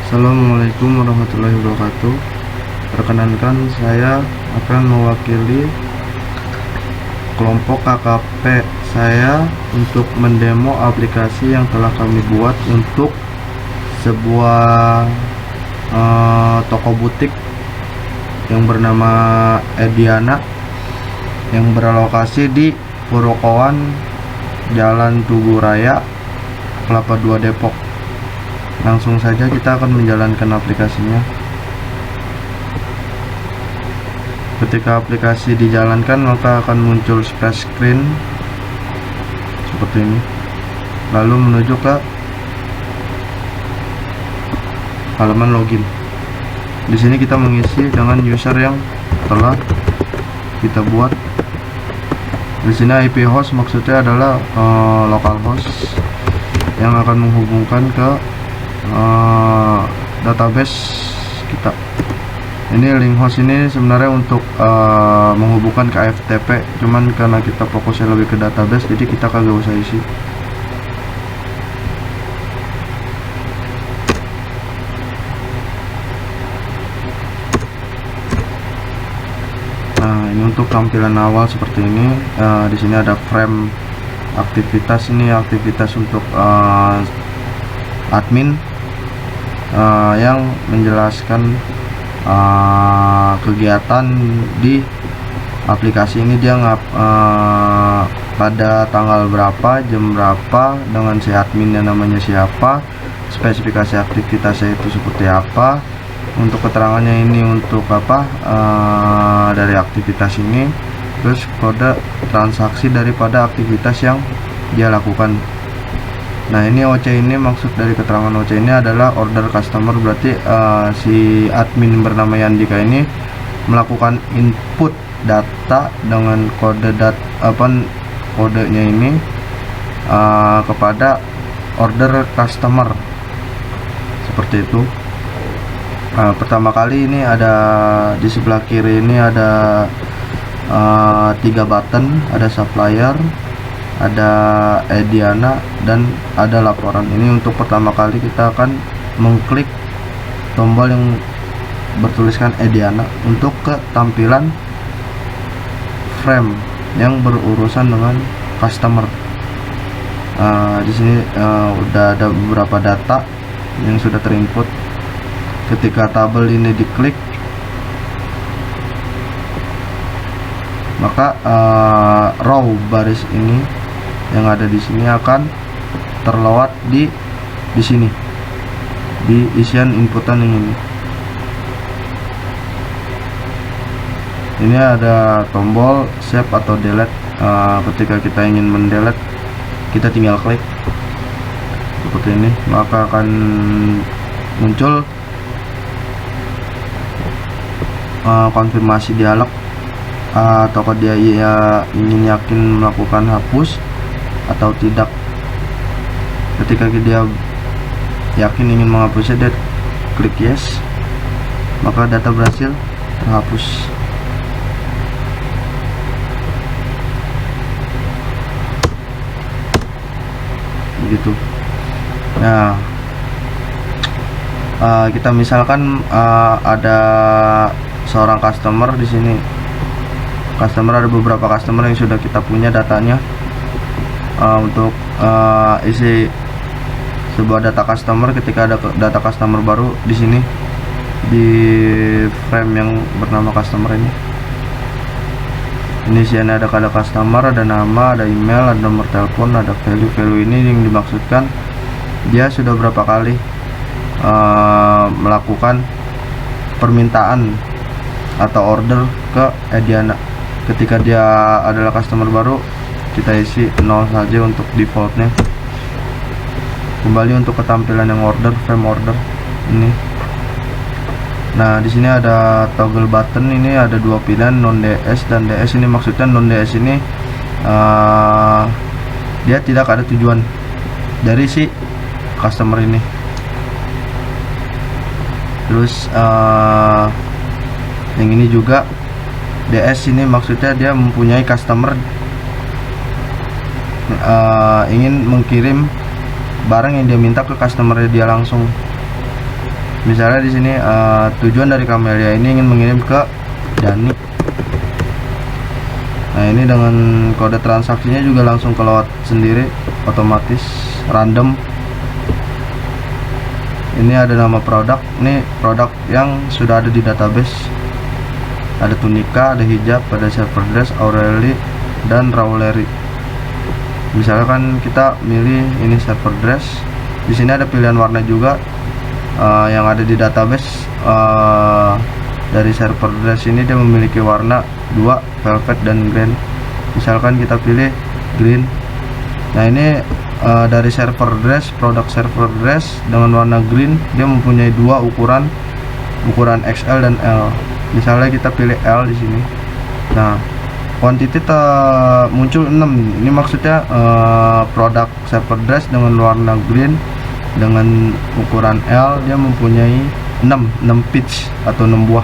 Assalamualaikum warahmatullahi wabarakatuh. Perkenankan, saya akan mewakili kelompok KKP saya untuk mendemo aplikasi yang telah kami buat untuk sebuah toko butik yang bernama Ediana yang berlokasi di Purwokowan, Jalan Tugu Raya, Kelapa II, Depok. Langsung saja kita akan menjalankan aplikasinya. Ketika aplikasi dijalankan, maka akan muncul splash screen seperti ini, lalu menuju ke halaman login. Di sini kita mengisi dengan user yang telah kita buat. Di sini IP host maksudnya adalah localhost yang akan menghubungkan ke database kita. Ini link host ini sebenarnya untuk menghubungkan ke FTP, cuman karena kita fokusnya lebih ke database, jadi kita kagak usah isi. Nah, ini untuk tampilan awal seperti ini. Di sini ada frame aktivitas, ini aktivitas untuk admin yang menjelaskan kegiatan di aplikasi ini. Dia pada tanggal berapa, jam berapa, dengan si adminnya namanya siapa, spesifikasi aktivitasnya itu seperti apa, untuk keterangannya ini untuk apa, dari aktivitas ini, terus kode transaksi daripada aktivitas yang dia lakukan. Nah, ini OC ini, maksud dari keterangan OC ini adalah order customer. Berarti si admin bernama Yandika ini melakukan input data dengan kodenya ini kepada order customer seperti itu. Pertama kali ini ada di sebelah kiri ini ada 3 button, ada supplier, ada Ediana, dan ada laporan. Ini untuk pertama kali kita akan mengklik tombol yang bertuliskan Ediana untuk ke tampilan frame yang berurusan dengan customer. Di sini udah ada beberapa data yang sudah terinput. Ketika tabel ini diklik, maka row baris ini yang ada di sini akan terlewat di sini, di isian inputan yang ini. Ini ada tombol save atau delete. Ketika kita ingin mendelete, kita tinggal klik seperti ini, maka akan muncul konfirmasi dialog, atau dia ingin yakin melakukan hapus atau tidak. Ketika dia yakin ingin menghapusnya, dia klik yes, maka data berhasil terhapus. Begitu. Nah, kita misalkan ada seorang customer di sini. Ada beberapa customer yang sudah kita punya datanya. Untuk isi sebuah data customer, ketika ada data customer baru di sini, di frame yang bernama customer ini. Ini isiannya ada kode customer, ada nama, ada email, ada nomor telepon, ada value ini yang dimaksudkan dia sudah berapa kali melakukan permintaan atau order ke Ediana. Ketika dia adalah customer baru, kita isi 0 saja untuk defaultnya. Kembali untuk ketampilan yang order, frame order ini. Nah, di sini ada toggle button. Ini ada 2 pilihan, non DS dan DS. Ini maksudnya non DS ini dia tidak ada tujuan dari si customer ini. Terus yang ini juga DS, ini maksudnya dia mempunyai customer ingin mengkirim barang yang dia minta ke customer dia langsung. Misalnya di sini tujuan dari Camellia ini ingin mengirim ke Dani. Nah, ini dengan kode transaksinya juga langsung keluar sendiri, otomatis random. Ini ada nama produk, ini produk yang sudah ada di database. Ada Tunica, ada hijab, ada Server Dress, Aureli, dan Rowleri. Misalkan kita milih ini Server Dress, di sini ada pilihan warna juga yang ada di database. Dari Server Dress ini dia memiliki warna 2, velvet dan green. Misalkan kita pilih green. Nah, ini dari Server Dress, produk Server Dress dengan warna green, dia mempunyai dua ukuran XL dan L. Misalnya kita pilih L di sini. Nah, quantity muncul 6. Ini maksudnya produk Server Dress dengan warna green dengan ukuran L, dia mempunyai 6 pitch atau 6 buah.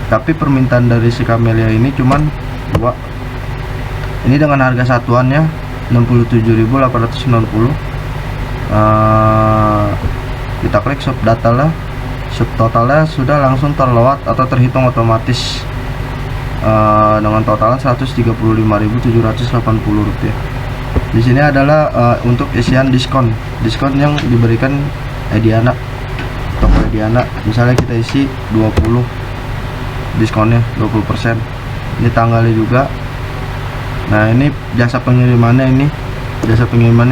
Tapi permintaan dari si Camellia ini cuman 2. Ini dengan harga satuannya 67.890. Kita klik sub data lah. Sub totalnya sudah langsung terlewat atau terhitung otomatis dengan totalan 135.780 rupiah. Di sini adalah untuk isian diskon yang diberikan Ediana, toko Ediana. Misalnya kita isi 20, diskonnya 20%. Ini tanggalnya juga. Nah, ini jasa pengirimannya,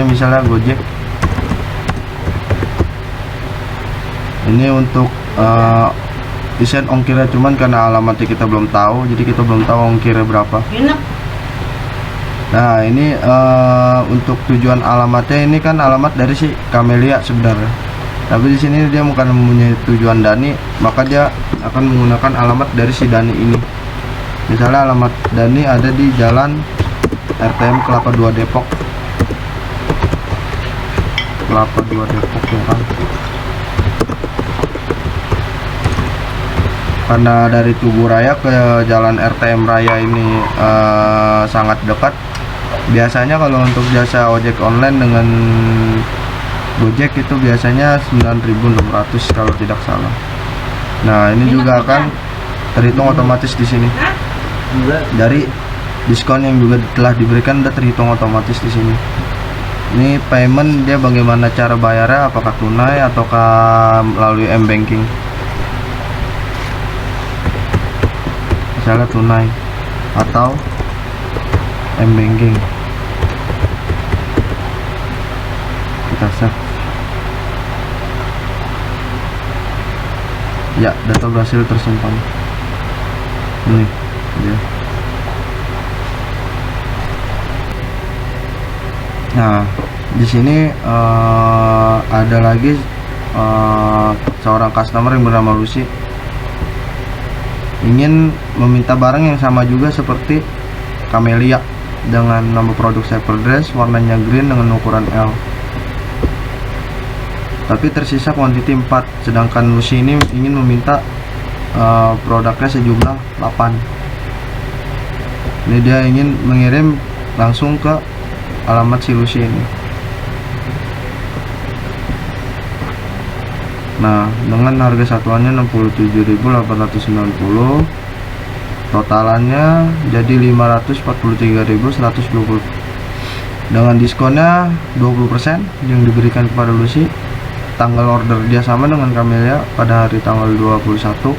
misalnya Gojek. Ini untuk isian ongkirnya, cuman karena alamatnya kita belum tahu, jadi kita belum tahu ongkirnya berapa. Nah, ini untuk tujuan alamatnya, ini kan alamat dari si Camellia sebenarnya. Tapi di sini dia bukan mempunyai tujuan Dani, maka dia akan menggunakan alamat dari si Dani ini. Misalnya alamat Dani ada di Jalan RTM Kelapa 2 Depok. Kelapa 2 Depok ya kan. Karena dari Tugu Raya ke Jalan RTM Raya ini sangat dekat. Biasanya kalau untuk jasa ojek online dengan Gojek itu biasanya 9.600 kalau tidak salah. Nah, ini juga akan terhitung otomatis di sini. Dari diskon yang juga telah diberikan udah terhitung otomatis di sini. Ini payment dia bagaimana cara bayarnya, apakah tunai ataukah melalui M-banking. Misalnya tunai atau M-banking. Kita save. Ya, data berhasil tersimpan. Ini dia. Nah, di sini ada lagi seorang customer yang bernama Lucy ingin meminta barang yang sama juga seperti Camellia dengan nama produk Server Dress, warnanya green dengan ukuran L. Tapi tersisa quantity 4, sedangkan Lucy ini ingin meminta produknya sejumlah 8. Ini dia ingin mengirim langsung ke alamat si Lucy ini. Nah, dengan harga satuannya 67.890, totalannya jadi 543.120. Dengan diskonnya 20% yang diberikan kepada Lucy. Tanggal order dia sama dengan Camellia pada hari tanggal 21.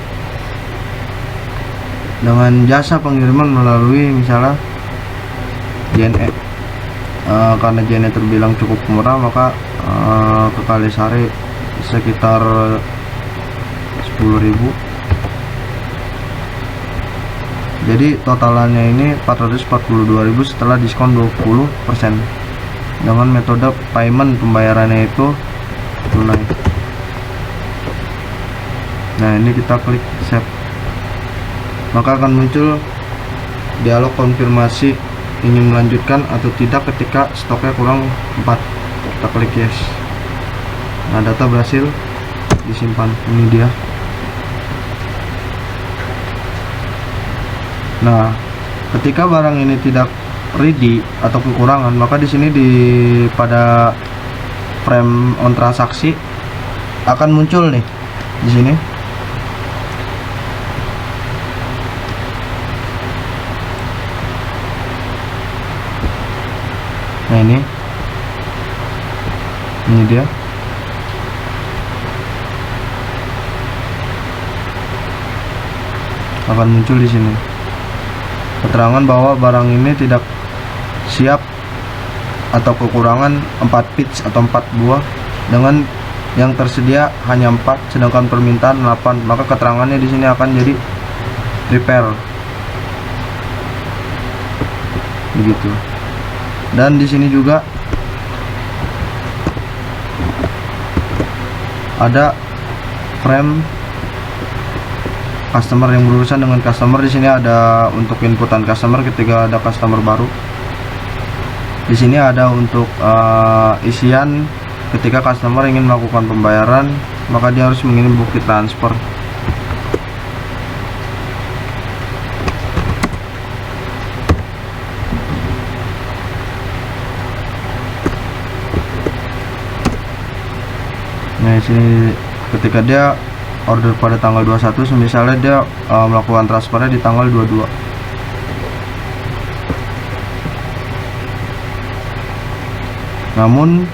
Dengan jasa pengiriman melalui misalnya JNE. Karena JNE terbilang cukup murah, maka ke Kalisari sekitar 10.000. Jadi totalannya ini 442.000 setelah diskon 20%. Dengan metode payment, pembayarannya itu tunai. Nah, ini kita klik save, maka akan muncul dialog konfirmasi ingin melanjutkan atau tidak ketika stoknya kurang 4. Kita klik yes. Nah, data berhasil disimpan. Ini dia. Nah, ketika barang ini tidak ready atau kekurangan, maka di sini pada frame on transaksi akan muncul nih di sini. Nah, ini dia akan muncul di sini keterangan bahwa barang ini tidak siap atau kekurangan 4 pitch atau 4 buah dengan yang tersedia hanya 4 sedangkan permintaan 8, maka keterangannya di sini akan jadi repair begitu. Dan di sini juga ada frame customer yang berurusan dengan customer. Di sini ada untuk inputan customer ketika ada customer baru. Di sini ada untuk isian ketika customer ingin melakukan pembayaran, maka dia harus mengirim bukti transfer. Nah, di sini ketika dia order pada tanggal 21, misalnya dia melakukan transfernya di tanggal 22. Namun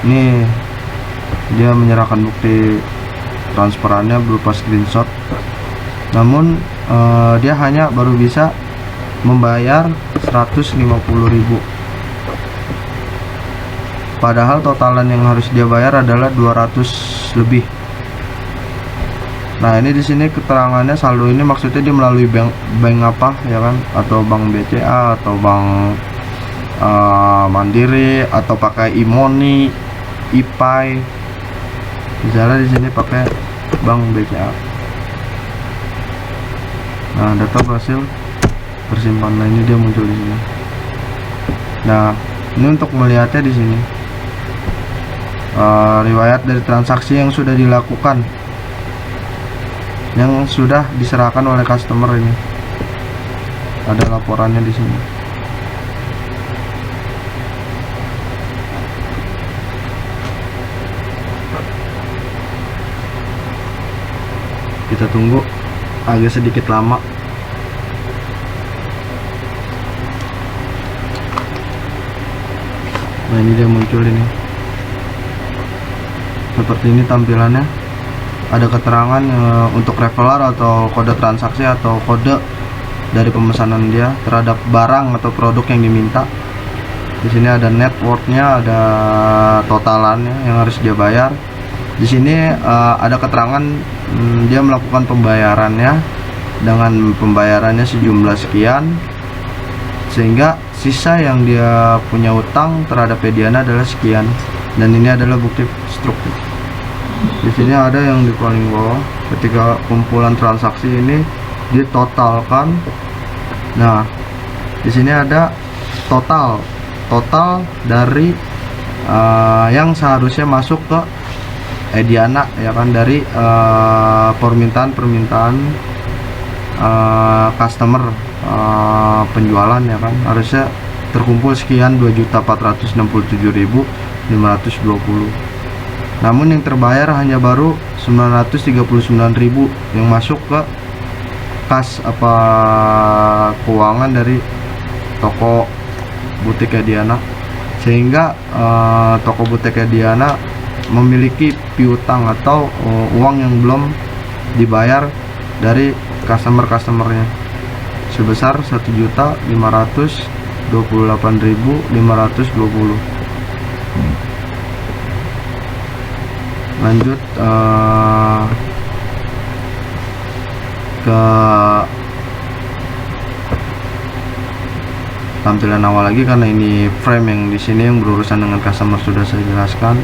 ini dia menyerahkan bukti transferannya berupa screenshot. Namun dia hanya baru bisa membayar 150.000. Padahal totalan yang harus dia bayar adalah 200 lebih. Nah, ini di sini keterangannya saldo ini maksudnya dia melalui bank apa ya kan, atau bank BCA atau bank Mandiri atau pakai e-money, IPay. Misalnya di sini pakai bank BCA. Nah, data berhasil tersimpan. Nah, ini dia muncul di sini. Nah, ini untuk melihatnya di sini. Riwayat dari transaksi yang sudah dilakukan, yang sudah diserahkan oleh customer, ini ada laporannya di sini. Kita tunggu agak sedikit lama. Nah, ini dia muncul ini. Seperti ini tampilannya. Ada keterangan untuk reveller atau kode transaksi atau kode dari pemesanan dia terhadap barang atau produk yang diminta. Di sini ada net worth-nya, ada totalannya yang harus dia bayar. Di sini ada keterangan dia melakukan pembayarannya dengan pembayarannya sejumlah sekian, sehingga sisa yang dia punya utang terhadap Ediana adalah sekian. Dan ini adalah bukti struktur. Di sini ada yang di paling bawah, ketika kumpulan transaksi ini ditotalkan. Nah, di sini ada total dari yang seharusnya masuk ke Ediana ya kan, dari permintaan customer penjualan ya kan, harusnya terkumpul sekian 2.467.520. Namun yang terbayar hanya baru 939.000 yang masuk ke kas keuangan dari toko butik Ediana, sehingga toko butik Ediana memiliki piutang atau uang yang belum dibayar dari customernya sebesar 1.528.520. Lanjut ke tampilan awal lagi, karena ini frame yang di sini yang berurusan dengan customer sudah saya jelaskan.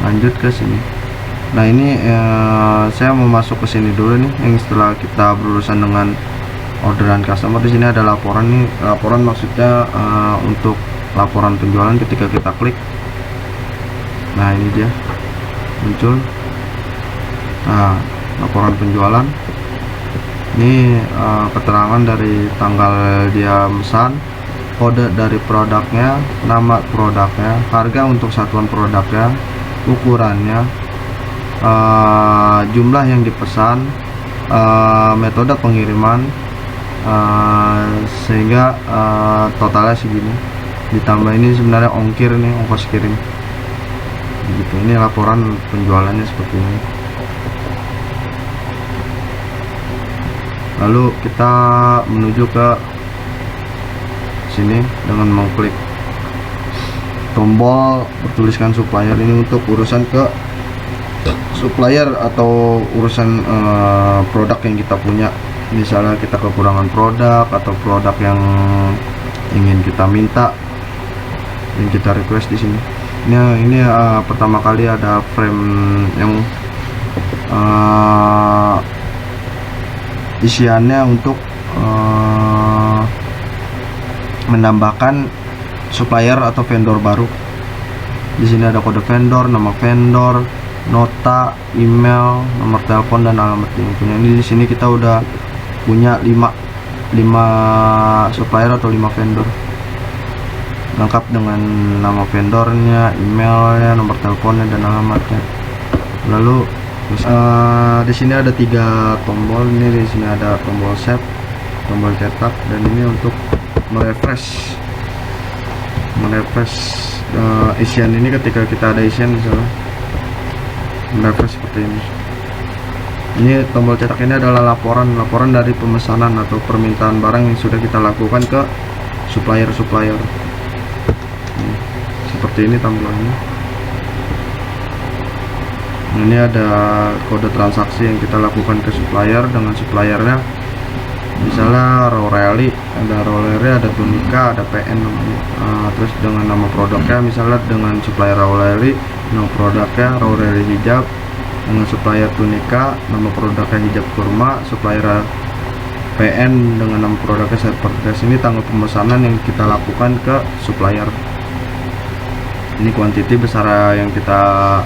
Lanjut ke sini. Nah, ini saya mau masuk ke sini dulu nih, yang setelah kita berurusan dengan orderan customer. Di sini ada laporan nih. Laporan maksudnya untuk laporan penjualan ketika kita klik. Nah, ini dia muncul. Nah, laporan penjualan ini keterangan dari tanggal dia mesan, kode dari produknya, nama produknya, harga untuk satuan produknya, ukurannya, jumlah yang dipesan, metode pengiriman, sehingga totalnya segini. Ditambah ini sebenarnya ongkir nih, ongkos kirim gitu. Ini laporan penjualannya seperti ini. Lalu kita menuju ke sini dengan mengklik tombol bertuliskan supplier. Ini untuk urusan ke supplier atau urusan produk yang kita punya. Misalnya kita kekurangan produk atau produk yang ingin kita minta, yang kita request di sini. Ini pertama kali ada frame yang isiannya untuk menambahkan supplier atau vendor baru. Di sini ada kode vendor, nama vendor, nota, email, nomor telepon, dan alamat yang punya. Ini di sini kita udah punya 5 supplier atau 5 vendor, lengkap dengan nama vendornya, emailnya, nomor teleponnya, dan alamatnya. Lalu di sini ada 3 tombol. Ini di sini ada tombol set, tombol cetak, dan ini untuk merefresh isian ini. Ketika kita ada isian, misalnya merefresh seperti ini. Ini tombol cetak ini adalah laporan dari pemesanan atau permintaan barang yang sudah kita lakukan ke supplier. Seperti ini tampilannya. Ini ada kode transaksi yang kita lakukan ke supplier dengan suppliernya. Misalnya Rorelli, ada Tunica, ada PN namanya. Terus dengan nama produknya, misalnya dengan supplier Rorelli, nama produknya Rorelli hijab. Dengan supplier Tunica, nama produknya hijab kurma. Supplier PN dengan nama produknya Serpentine. Ini tanggal pemesanan yang kita lakukan ke supplier. Ini kuantiti besar yang kita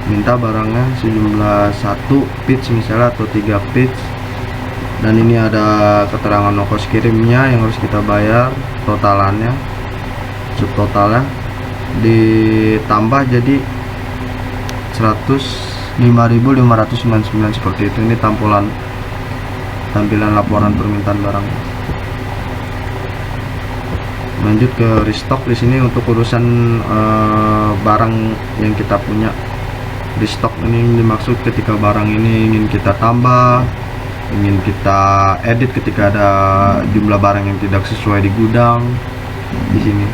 minta barangnya, sejumlah 1 pitch misalnya atau 3 pitch. Dan ini ada keterangan ongkos kirimnya yang harus kita bayar, totalannya, subtotalnya ditambah jadi 105.599 seperti itu. Ini tampilan laporan permintaan barang. Lanjut ke restock. Di sini untuk urusan barang yang kita punya. Restock ini dimaksud ketika barang ini ingin kita tambah, ingin kita edit ketika ada jumlah barang yang tidak sesuai di gudang. Di sini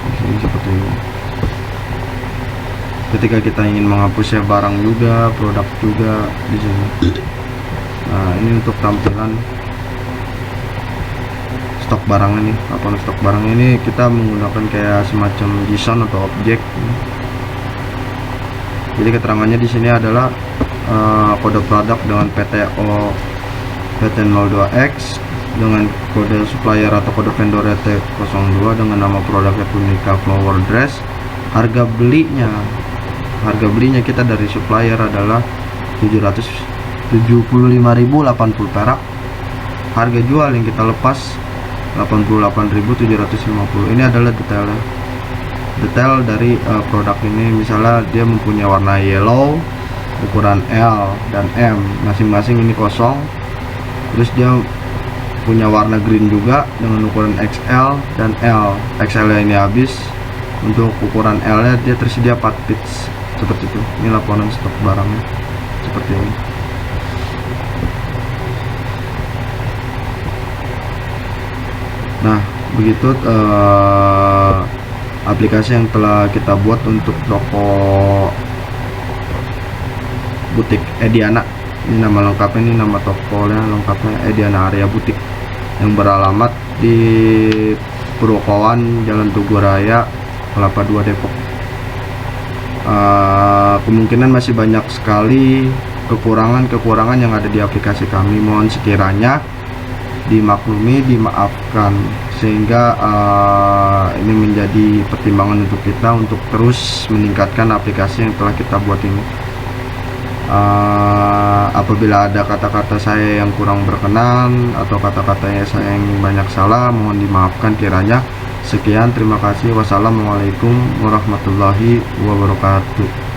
di sini seperti ini. Ketika kita ingin menghapusnya barang juga, produk juga di sini. Nah, ini untuk tampilan stok barang ini. Laporan stok barang ini kita menggunakan kayak semacam JSON atau objek. Jadi keterangannya di sini adalah kode produk dengan PTO PT02X, dengan kode supplier atau kode vendor T02 dengan nama produknya Tunica Flower Dress. Harga belinya kita dari supplier adalah 775.080 perak. Harga jual yang kita lepas 88.750. Ini adalah detail dari produk ini. Misalnya dia mempunyai warna yellow, ukuran L dan M, masing-masing ini kosong. Terus dia punya warna green juga dengan ukuran XL dan L. XL ini habis. Untuk ukuran L nya dia tersedia 4 pitch seperti itu. Ini laporan stok barangnya seperti ini. Nah, begitu aplikasi yang telah kita buat untuk toko butik Ediana. Ini nama lengkapnya, ini nama tokonya lengkapnya Ediana Area Butik, yang beralamat di Purwokawan, Jalan Tugu Raya, Kelapa 2, Depok. Kemungkinan masih banyak sekali kekurangan yang ada di aplikasi kami. Mohon sekiranya dimaklumi, dimaafkan, sehingga ini menjadi pertimbangan untuk kita untuk terus meningkatkan aplikasi yang telah kita buat ini. Apabila ada kata-kata saya yang kurang berkenan atau kata-katanya saya yang banyak salah, mohon dimaafkan kiranya. Sekian, terima kasih. Wassalamualaikum warahmatullahi wabarakatuh.